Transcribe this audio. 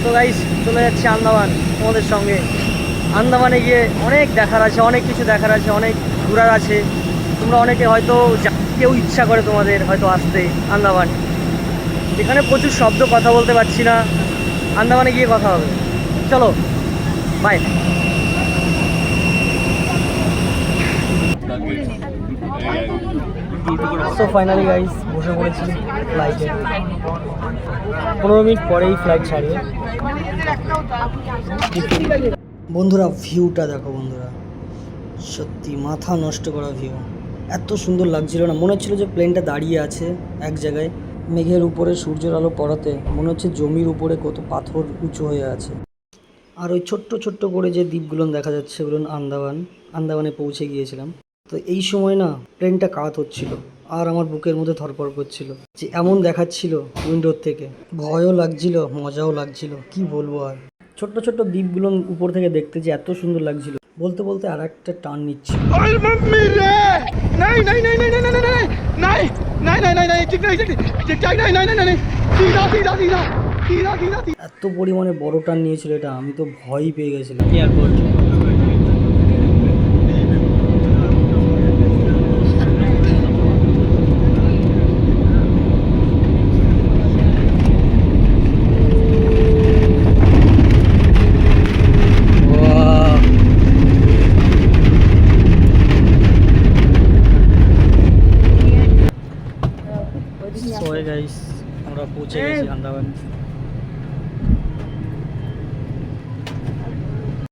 তো গাইস চলে যাচ্ছি আন্দামান তোমাদের সঙ্গে। আন্দামানে গিয়ে অনেক দেখার আছে, অনেক কিছু দেখার আছে, অনেক ঘোরার আছে। তোমরা অনেকে হয়তো কেউ ইচ্ছা করে তোমাদের হয়তো আসতে আন্দামান। এখানে প্রচুর শব্দ, কথা বলতে পারছি না। আন্দামানে গিয়ে কথা হবে, চলো বাই। সো ফাইনালি গাইস বসে পড়েছি ফ্লাইটে। 15 মিনিট পরেই ফ্লাইট ছাড়বে। বন্ধুরা ভিউটা দেখো বন্ধুরা, সত্যি মাথা নষ্ট করা ভিউ। এত সুন্দর লাগছিল না, মনে হচ্ছিল যে প্লেনটা দাঁড়িয়ে আছে এক জায়গায়। মেঘের উপরে সূর্যের আলো পড়াতে মনে হচ্ছে জমির উপরে কত পাথর উঁচু হয়ে আছে। আর ওই ছোট্ট ছোট্ট করে যে দ্বীপগুলো দেখা যাচ্ছে ওগুলো আন্দামানে পৌঁছে গিয়েছিলাম। তো এই সময় না প্লেনটা কাত হচ্ছিল আর আমার বুকের মধ্যে ধরপড় করছিল, যে এমন দেখাচ্ছিল উইন্ডোর থেকে। ভয়ও লাগছিল, মজাও লাগছিল, কি বলবো আর। ছোট্ট ছোট্ট দ্বীপগুলো উপর থেকে দেখতে যে এত সুন্দর লাগছিল, বলতে বলতে আর একটা টান নিচ্ছে। এত পরিমাণে বড় টান নিয়েছিল এটা, আমি তো ভয়ই পেয়ে গেছিলাম। এয়ারপোর্ট গাইস, আমরা পৌঁছে গেছি আন্দামান।